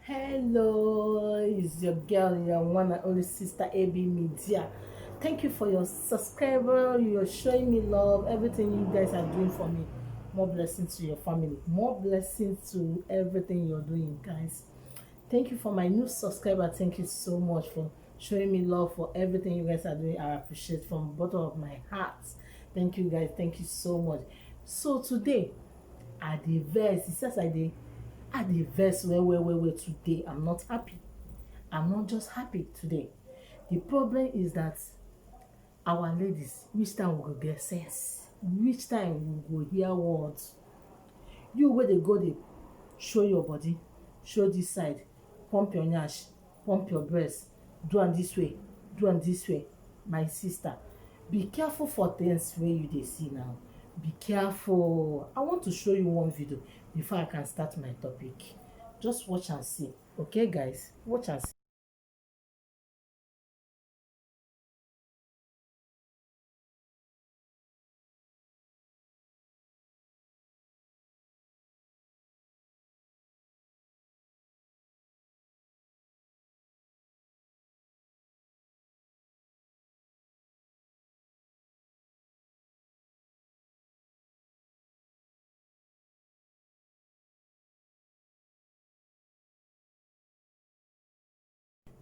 Hello, it's your girl, your one and only sister AB Media. Thank you for your subscriber. You're showing me love. Everything you guys are doing for me. More blessings to your family. More blessings to everything you're doing, guys. Thank you for my new subscriber. Thank you so much for showing me love for everything you guys are doing. I appreciate from the bottom of my heart. Thank you guys. Thank you so much. So today, at the verse, it says at the verse where today I'm not happy. I'm not just happy today. The problem is that our ladies, which time we go get sense? Which time we go hear words? You where they go, they show your body, show this side, pump your nyash, pump your breast, do am this way, do am this way. My sister, be careful for things wey you dey see now. Be careful. I want to show you one video before I can start my topic. Just watch and see. Okay, guys? Watch and see.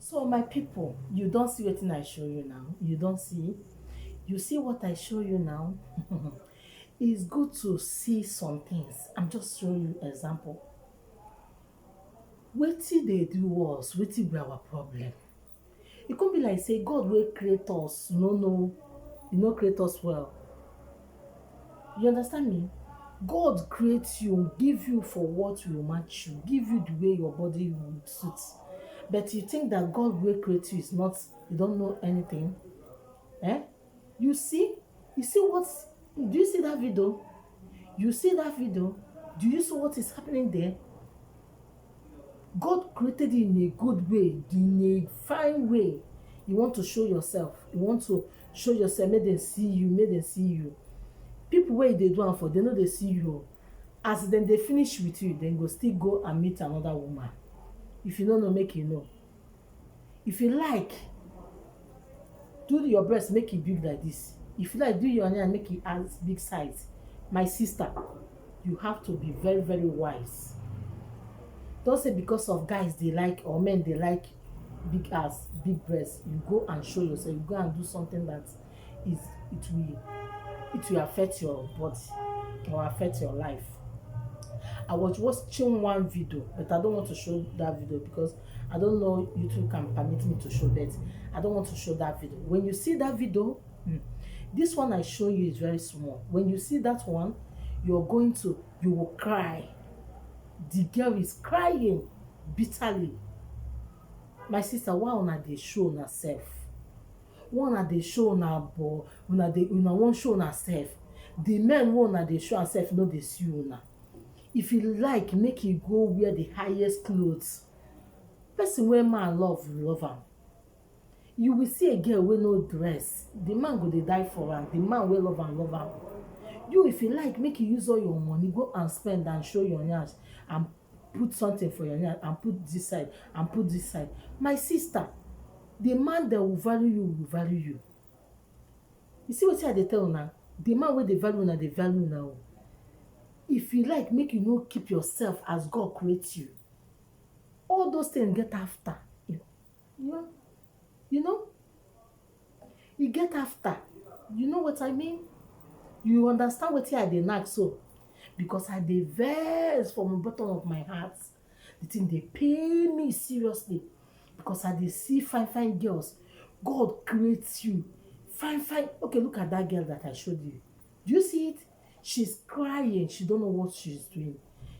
So my people, you don't see wetin I show you now. You don't see. You see what I show you now. It's good to see some things. I'm just showing you example. Wetin dey do us? Wetin be our problem? E come be like say God wey create us no know, e no create us well. You understand me? God create you, give you for what will match you, give you the way your body will suit. But you think that God wey create you is not, you don't know anything? Eh? You see? You see what? Do you see that video? You see that video? Do you see what is happening there? God created you in a good way, in a fine way. You want to show yourself. You want to show yourself, make them see you, make them see you. People wey dey do am for, they no dey see you. As dem dey finish with you, dem go still go and meet another woman. If you no know, make you know. If you like, do your breast, make it big like this. If you like, do your hair, make it as big size. My sister, you have to be very, very wise. Don't say because of guys they like or men they like big ass, big breasts, you go and show yourself. You go and do something that is it will affect your body or affect your life. I was watching one video, but I don't want to show that video because I don't know YouTube can permit me to show that. I don't want to show that video. When you see that video, this one I show you is very small. When you see that one, you will cry. The girl is crying bitterly. My sister, why una dey show una sef? Why una dey show una bo? Una wan show una sef? The men wey una dey show am sef no dey see una. If you like, make you go wear the highest clothes. Person wey man love am. You will see a girl wey no dress, the man go dey die for am. The man wey love am love am. You, if you like, make you use all your money, go and spend and show your nyash and put something for your nyash and put this side and put this side. My sister, the man that will value you. You see what I dey tell una? The man wey dey value una, dey value una. If you like, make you no keep yourself as God create you. All those things get after. You know? You get after. You know what I mean? You understand wetin I dey knack so? Because I dey vex from the bottom of my heart. The thing dey pain me seriously. Because I dey see fine girls. God creates you. Fine. Okay, look at that girl that I showed you. Do you see it? She's crying. She don't know what she's doing.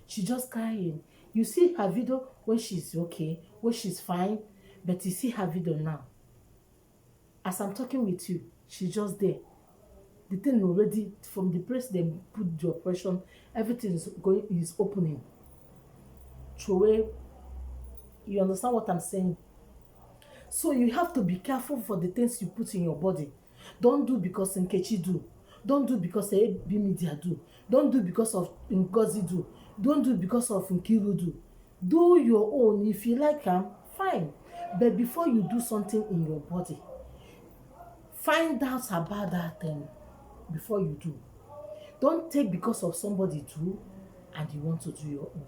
She's just crying. You see her video when she's okay, when she's fine. But you see her video now. As I'm talking with you, she's just there. The thing already, from the place they put the operation, everything is opening. Throw. You understand what I'm saying? So you have to be careful for the things you put in your body. Don't do because Nkechi do. Don't do because AB Media do. Don't do because of Ngozi do. Don't do because of Nkiru do. Do your own. If you like am, fine. But before you do something in your body, find out about that thing before you do. Don't take because of somebody do and you want to do your own.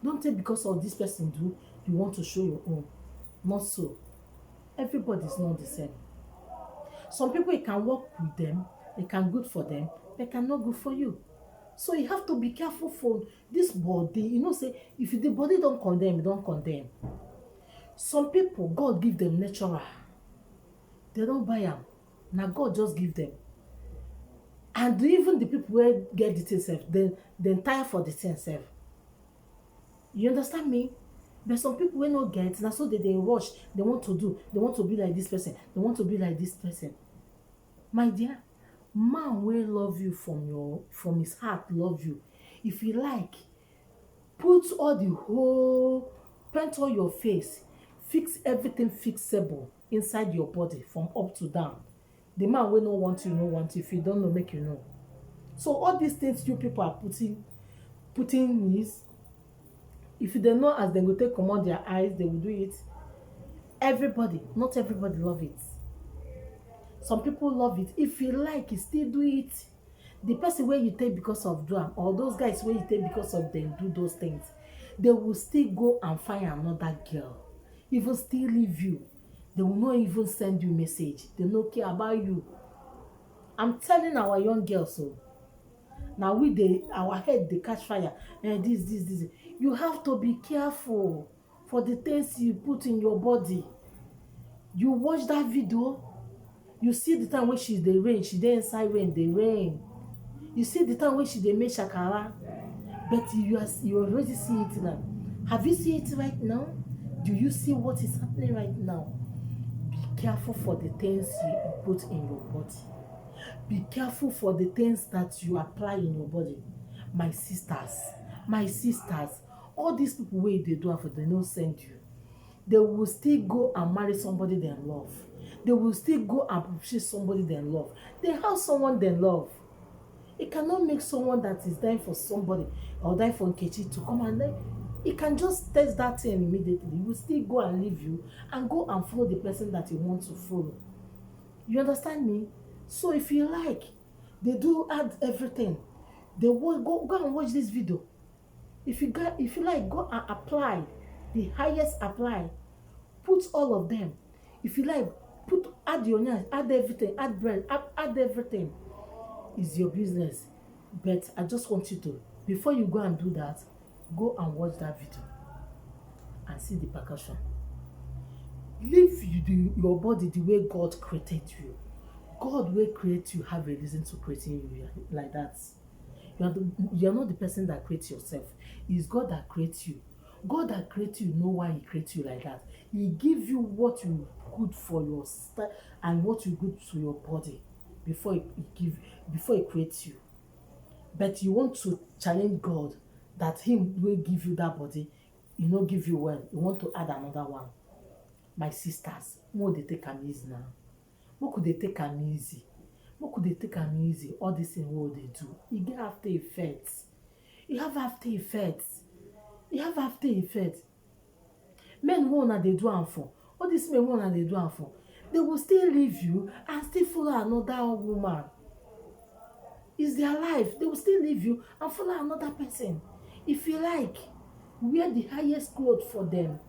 Don't take because of this person do, you want to show your own. Not so. Everybody is not the same. Some people, it can work with them, it can good for them, but it cannot good for you. So you have to be careful for this body. You know, say if the body don't condemn, you don't condemn. Some people, God give them natural. They don't buy them. Now God just give them. And even the people wey get the thing sef, dem tire for the thing sef. You understand me? But some people wey no get, na so dey rush, they want to do, they want to be like this person, they want to be like this person. My dear, man wey love you from his heart love you. If you like, put all the whole, paint all your face, fix everything fixable inside your body from up to down. The man wey no want you no want you. If you don't know, make you know. So all these things you people are putting is, if you don't know as dem go take comot their eyes, they will do it. Everybody, not everybody love it. Some people love it. If you like, you still do it. The person wey you take because of do am, or those guys wey you take because of dem do those things, they will still go and find another girl, even still leave you. They will not even send you message. They no care about you. I'm telling our young girls so. Now our head they catch fire. And this. You have to be careful for the things you put in your body. You watch that video, you see the time when she dey rain, she dey inside rain, dey rain. You see the time when she dey make shakara, but you already see it now. Have you seen it right now? Do you see what is happening right now? Be careful for the things you put in your body. Be careful for the things that you apply in your body. My sisters, all these people wey dey do am for, they no send you. They will still go and marry somebody they love. They will still go and appreciate somebody they love. They have someone they love. It cannot make someone that is dying for somebody or dying for Nkechi to come and like, it can just test that thing immediately. He will still go and leave you and go and follow the person that you want to follow. You understand me? So if you like, they do add everything. They will go and watch this video. If you like, go and apply the highest apply. Put all of them. If you like, add your nails, add everything, add bread, add everything. It's your business. But I just want you to, before you go and do that, go and watch that video and see the percussion. Live your body the way God created you. God will create you, have a reason to create you like that. You are not the person that creates yourself. It's God that creates you. God that creates you know why he creates you like that. He gives you what you good for your style and what you good to your body before he creates you. But you want to challenge God that him will give you that body, he no give you well. You want to add another one. My sisters, more they take am easy now. What could they take am easy? What could they take am easy? All this thing what they do, e get after effects. E have after effects. E have after effects. Men wey una dey do am for, all these men wey una dey do am for, they will still leave you and still follow another woman. It's their life. They will still leave you and follow another person. If you like, wear the highest clothes for them.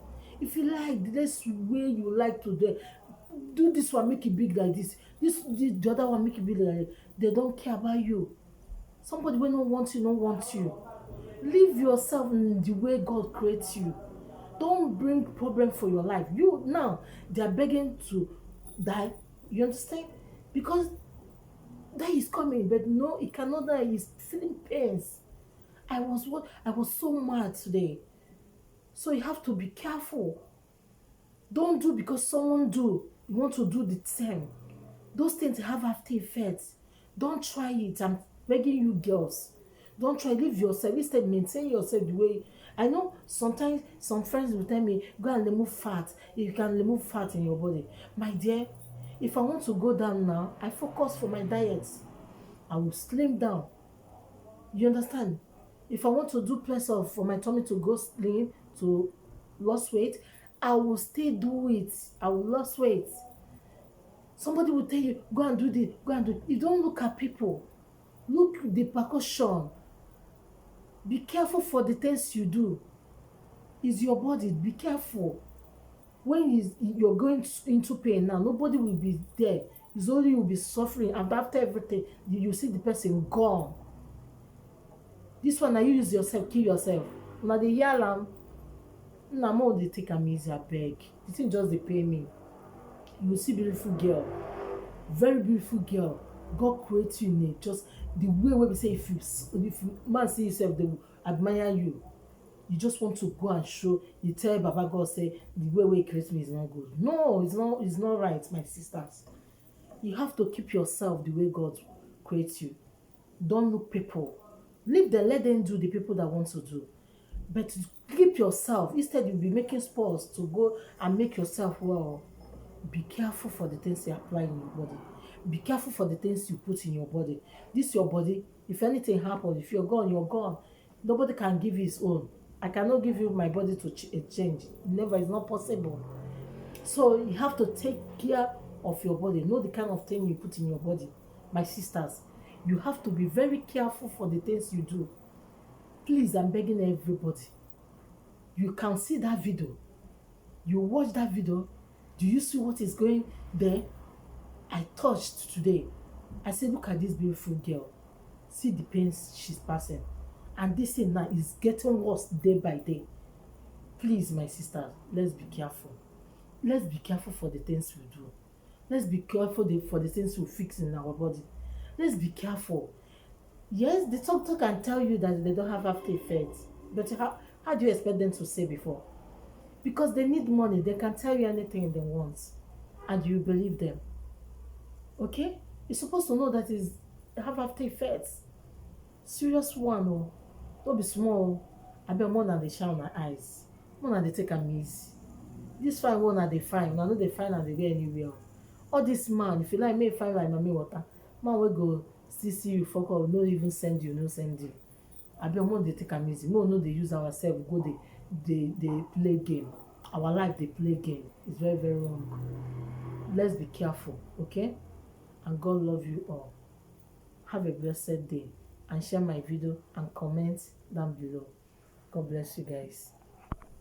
If you like, this way you like to do this one, make it big like this. The other one, make it big like that. They don't care about you. Somebody wey no want you, no want you. Live yourself in the way God creates you. Don't bring problem for your life. You now, they are begging to die. You understand? Because that is coming, but no, it cannot die. He's feeling pains. I was so mad today. So you have to be careful. Don't do because someone do. You want to do the same. Those things have after effects. Don't try it. I'm begging you girls. Don't try. Live yourself. Instead, maintain yourself the way. I know sometimes some friends will tell me, go and remove fat. You can remove fat in your body. My dear, if I want to go down now, I focus for my diet. I will slim down. You understand? If I want to do press off for my tummy to go slim, to lose weight, I will still do it. I will lose weight. Somebody will tell you, go and do this, go and do it. You don't look at people. Look the precaution. Be careful for the things you do. It's your body. Be careful. When you're going into pain now, nobody will be there. It's only you will be suffering. And after everything, you see the person gone. This one, now you use yourself, kill yourself. Now the yalam, now more they take am easy, abeg. The thing just dey pay me. You will see beautiful girl, very beautiful girl. God create you in it. Just the way we say, if you man see yourself, they will admire you. You just want to go and show. You tell Baba God, say the way we create me is not good. No, it's not. It's not right, my sisters. You have to keep yourself the way God creates you. Don't look people. Leave them. Let them do the people that want to do. But keep yourself. Instead, you'll be making spoils to go and make yourself well. Be careful for the things you apply in your body. Be careful for the things you put in your body. This your body. If anything happens, if you're gone, you're gone. Nobody can give you his own. I cannot give you my body to change. Never. It's not possible. So you have to take care of your body. Know the kind of thing you put in your body. My sisters, you have to be very careful for the things you do. Please, I'm begging everybody. You can see that video. You watch that video. Do you see what is going there? I touched today. I said, look at this beautiful girl. See the pains she's passing. And this thing now is getting worse day by day. Please, my sisters, let's be careful. Let's be careful for the things we do. Let's be careful for the things we fix in our body. Let's be careful. Yes, the doctor can tell you that they don't have after effects. But how do you expect them to say before? Because they need money. They can tell you anything they want. And you believe them. Okay? You're supposed to know that it's have after effects. Serious one, oh. Don't be small. I bet more than they shine my eyes. More than they take a miss. This fine one are they fine. I know they fine and they get anywhere. All this man, if you like me fine like mommy water, man will go see you fuck up, no even send you, no send you. I bet more they take a miss. More no they use ourselves, go they play game. Our life they play game. It's very, very wrong. Let's be careful, okay? And God love you all. Have a blessed day and share my video and comment down below. God bless you guys.